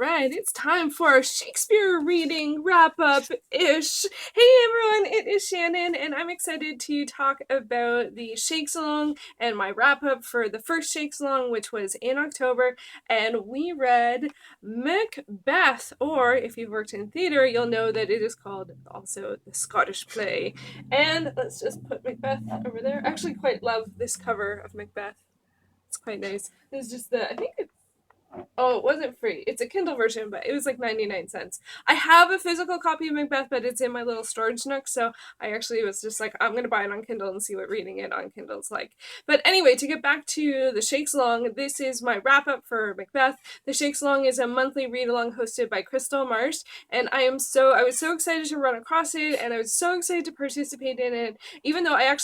right, it's time for a Shakespeare reading wrap-up-ish. Hey everyone, it is Shannon, and I'm excited to talk about the Shakesalong and my wrap-up for the first Shakesalong, which was in October, and we read Macbeth, or if you've worked in theatre, you'll know that it is called also the Scottish play. And let's just put Macbeth over there. I actually quite love this cover of Macbeth. It's quite nice. This is just I think it's Oh, it wasn't free. It's a Kindle version, but it was like 99 cents. I have a physical copy of Macbeth, but it's in my little storage nook, so I actually was just like, I'm going to buy it on Kindle and see what reading it on Kindle's like. But anyway, to get back to the Shakesalong, this is my wrap-up for Macbeth. The Shakesalong is a monthly read-along hosted by Crystal Marsh, and I was so excited to run across it, and I was so excited to participate in it, even though I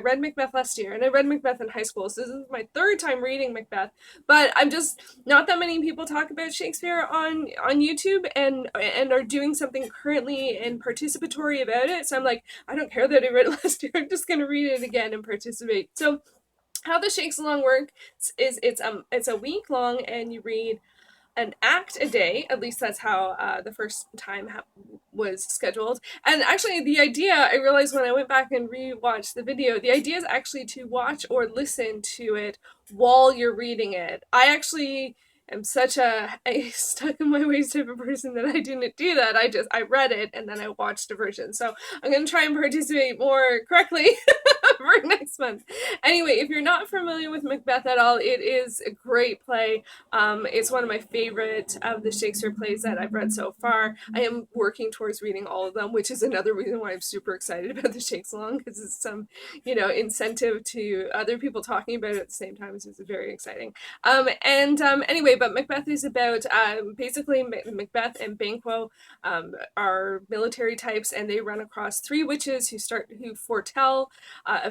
read Macbeth last year, and I read Macbeth in high school, so this is my third time reading Macbeth, but I'm just not that many people talk about Shakespeare on YouTube and are doing something currently and participatory about it. So I'm like, I don't care that I read it last year. I'm just gonna read it again and participate. So how the Shakesalong works is it's a week long and you read an act a day. At least that's how the first time was scheduled. And actually the idea, I realized when I went back and rewatched the video, the idea is actually to watch or listen to it while you're reading it. I actually am such a stuck in my ways type of person that I didn't do that. I read it and then I watched a version. So I'm going to try and participate more correctly for next month. Anyway, if you're not familiar with Macbeth at all, it is a great play. It's one of my favorite of the Shakespeare plays that I've read so far. I am working towards reading all of them, which is another reason why I'm super excited about the Shakesalong, because it's some, incentive to other people talking about it at the same time, which is very exciting. Anyway, but Macbeth is about basically Macbeth and Banquo are military types, and they run across three witches who foretell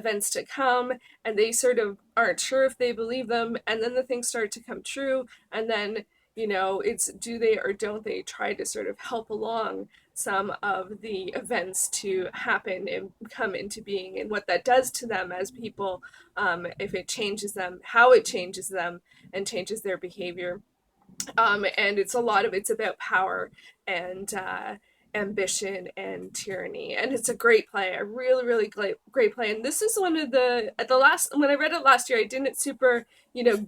events to come, and they sort of aren't sure if they believe them, and then the things start to come true, and then it's do they or don't they try to sort of help along some of the events to happen and come into being, and what that does to them as people, if it changes them, how it changes them and changes their behavior. And it's about power and ambition and tyranny, and it's a great play, a really really great play. And this is one of when I read it last year, I didn't super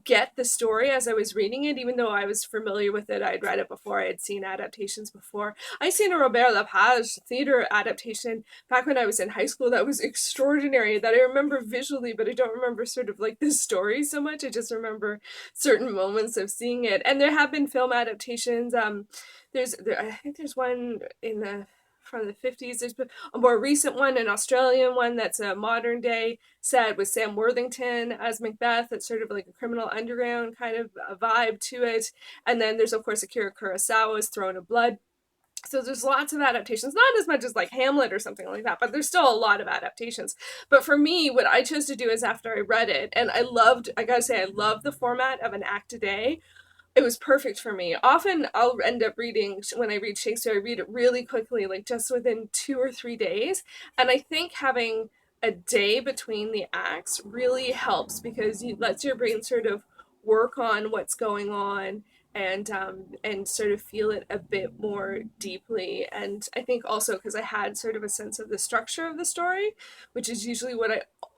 get the story as I was reading it, even though I was familiar with it. I'd read it before, I had seen adaptations before. I'd seen a Robert Lepage theater adaptation back when I was in high school that was extraordinary, that I remember visually, but I don't remember sort of like the story so much. I just remember certain moments of seeing it. And there have been film adaptations. I think there's one from the 50s. There's a more recent one, an Australian one that's a modern day set with Sam Worthington as Macbeth. That's sort of like a criminal underground kind of a vibe to it. And then there's of course Akira Kurosawa's Throne of Blood. So there's lots of adaptations, not as much as like Hamlet or something like that, but there's still a lot of adaptations. But for me, what I chose to do is, after I read it, and I gotta say, I loved the format of an act a day. It was perfect for me. Often I'll end up reading, when I read Shakespeare, I read it really quickly, like just within 2 or 3 days. And I think having a day between the acts really helps, because it lets your brain sort of work on what's going on and sort of feel it a bit more deeply. And I think also because I had sort of a sense of the structure of the story, which is usually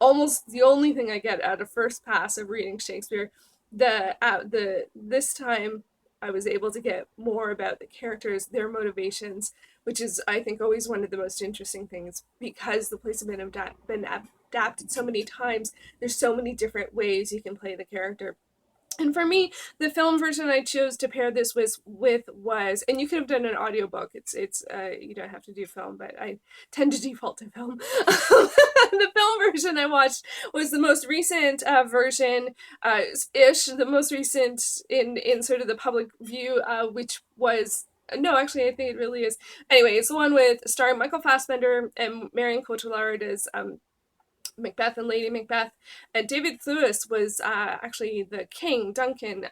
almost the only thing I get at a first pass of reading Shakespeare. This time I was able to get more about the characters, their motivations, which is, I think, always one of the most interesting things, because the plays have been adapted so many times. There's so many different ways you can play the character. And for me, the film version I chose to pair this with was, and you could have done an audiobook. It's you don't have to do film, but I tend to default to film. The film version I watched was the most recent version, the most recent in sort of the public view, which was. No, actually, I think it really is. Anyway, it's the one with starring Michael Fassbender and Marion Cotillard as Macbeth and Lady Macbeth, and David Thewlis was actually the king, Duncan,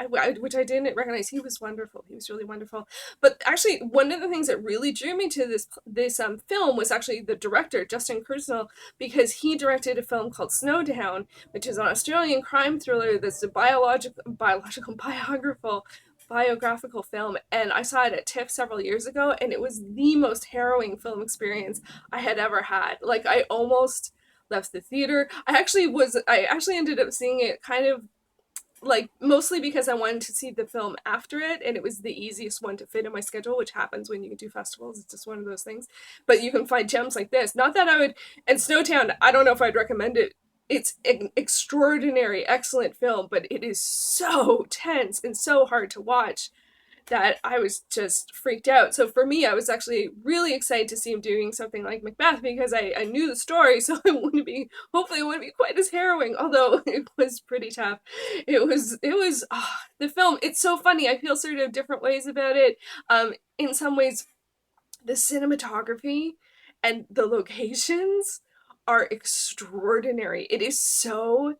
which I didn't recognize. He was wonderful. He was really wonderful. But actually, one of the things that really drew me to this film was actually the director, Justin Kurzel, because he directed a film called Snowdown, which is an Australian crime thriller that's a biographical biographical film, and I saw it at TIFF several years ago, and it was the most harrowing film experience I had ever had. Like, I almost left the theater. I actually ended up seeing it kind of like mostly because I wanted to see the film after it, and it was the easiest one to fit in my schedule, which happens when you do festivals. It's just one of those things. But you can find gems like this. Not that I would, and Snowtown, I don't know if I'd recommend it. It's an extraordinary, excellent film, but it is so tense and so hard to watch that I was just freaked out. So for me, I was actually really excited to see him doing something like Macbeth, because I knew the story, so hopefully it wouldn't be quite as harrowing, although it was pretty tough. The film, it's so funny. I feel sort of different ways about it. In some ways, the cinematography and the locations are extraordinary. It is so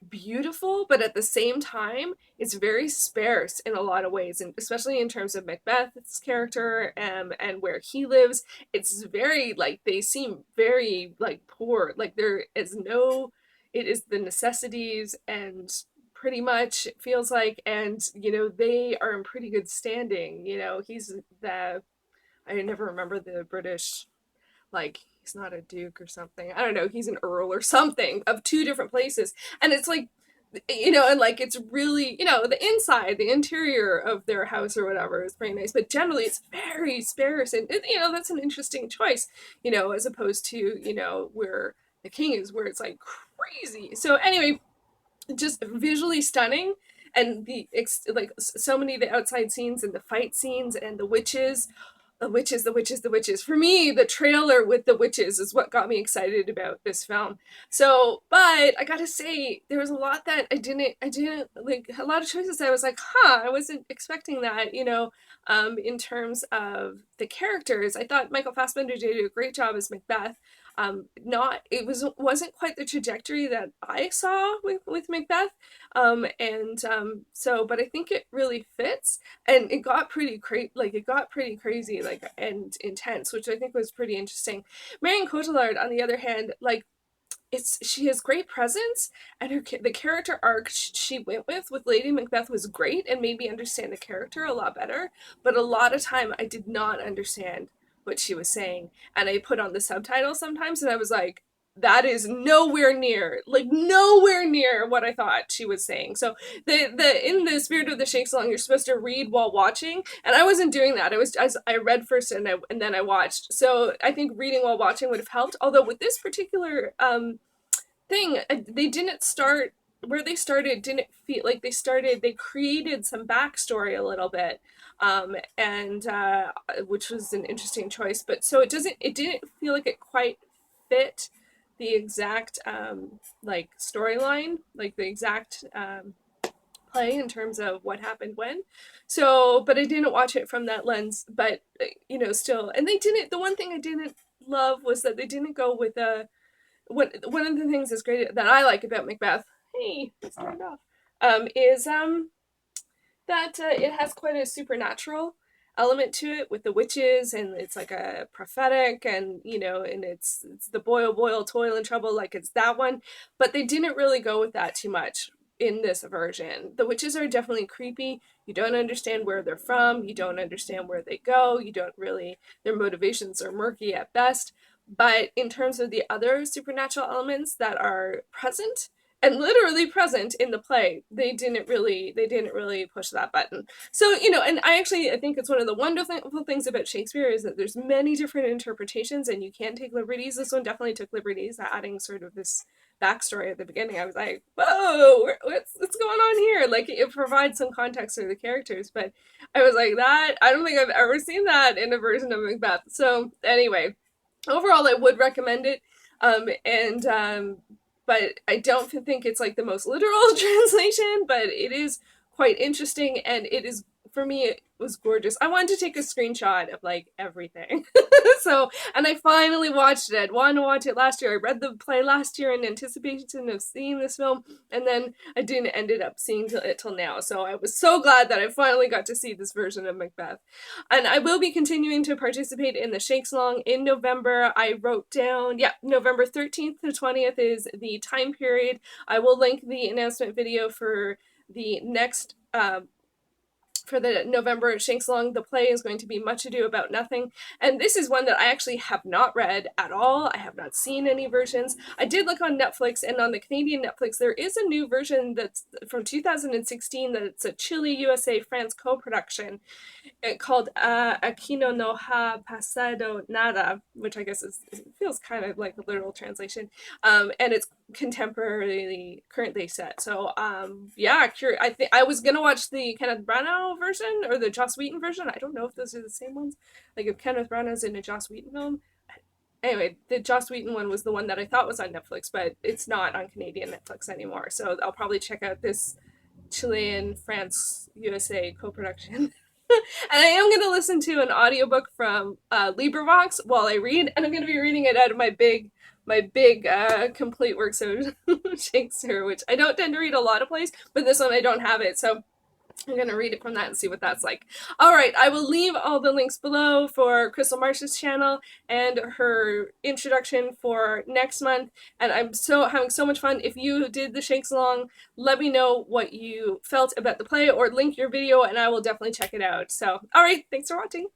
beautiful, but at the same time, it's very sparse in a lot of ways, and especially in terms of Macbeth's character, and where he lives. It's very like they seem very like poor. Like there is no, it is the necessities and pretty much it feels like, and they are in pretty good standing. He's the I never remember the British, like he's not a duke or something. I don't know. He's an earl or something of two different places. And it's like, and like it's really, the inside, the interior of their house or whatever is pretty nice. But generally it's very sparse. And, that's an interesting choice, as opposed to, where the king is, where it's like crazy. So anyway, just visually stunning. And like so many of the outside scenes and the fight scenes and the witches. The witches, the witches, the witches. For me, the trailer with the witches is what got me excited about this film. So, but I gotta say, there was a lot that I didn't like, a lot of choices that I was like, I wasn't expecting that, in terms of the characters. I thought Michael Fassbender did a great job as Macbeth. Wasn't quite the trajectory that I saw with Macbeth. But I think it really fits, and it got pretty crazy, like, and intense, which I think was pretty interesting. Marion Cotillard, on the other hand, like, she has great presence, and the character arc she went with Lady Macbeth was great and made me understand the character a lot better. But a lot of time I did not understand what she was saying, and I put on the subtitles sometimes, and I was like, that is nowhere near what I thought she was saying. So the in the spirit of the Shakesalong, you're supposed to read while watching, and I wasn't doing that. I read first and then I watched. So I think reading while watching would have helped. Although with this particular thing, they didn't start where they started. Didn't feel like they created some backstory a little bit, and which was an interesting choice. But so it didn't feel like it quite fit the exact like storyline, like the exact play in terms of what happened when. So, but I didn't watch it from that lens. But still, and they didn't. The one thing I didn't love was that they didn't go with a. One of the things that's great that I like about Macbeth, hey, it's turned off, is that it has quite a supernatural element to it with the witches, and it's like a prophetic, and and it's the boil, boil, toil and trouble, like it's that one. But they didn't really go with that too much in this version. The witches are definitely creepy. You don't understand where they're from. You don't understand where they go. You don't really, their motivations are murky at best. But in terms of the other supernatural elements that are present and literally present in the play, they didn't really push that button. So, and I think it's one of the wonderful things about Shakespeare is that there's many different interpretations, and you can take liberties. This one definitely took liberties, adding sort of this backstory at the beginning. I was like, whoa, what's going on here? Like, it provides some context for the characters, but I was like, that, I don't think I've ever seen that in a version of Macbeth. So anyway, overall, I would recommend it, but I don't think it's like the most literal translation, but it is quite interesting, and it is, for me, it was gorgeous. I wanted to take a screenshot of like everything. So, and I finally watched it. I wanted to watch it last year. I read the play last year in anticipation of seeing this film, and then I didn't ended up seeing it till now. So I was so glad that I finally got to see this version of Macbeth. And I will be continuing to participate in the Shakesalong in November. I wrote down, November 13th to 20th is the time period. I will link the announcement video for the next for the November Shakesalong, the play is going to be Much Ado About Nothing. And this is one that I actually have not read at all. I have not seen any versions. I did look on Netflix, and on the Canadian Netflix, there is a new version that's from 2016 that's a Chile, USA, France co-production called Aquino no ha pasado nada, which I guess feels kind of like a literal translation. And it's contemporarily currently set. So yeah, I think I was gonna watch the Kenneth Branagh version or the Joss Whedon version. I don't know if those are the same ones. Like if Kenneth Branagh's in a Joss Whedon film. Anyway, the Joss Whedon one was the one that I thought was on Netflix, but it's not on Canadian Netflix anymore. So I'll probably check out this Chilean France USA co-production. And I am going to listen to an audiobook from LibriVox while I read, and I'm going to be reading it out of my big complete works of Shakespeare, which I don't tend to read a lot of plays, but this one I don't have it, so I'm going to read it from that and see what that's like. Alright, I will leave all the links below for Crystal Marsh's channel and her introduction for next month, and I'm having so much fun. If you did the Shakesalong, let me know what you felt about the play, or link your video and I will definitely check it out. So, alright, thanks for watching!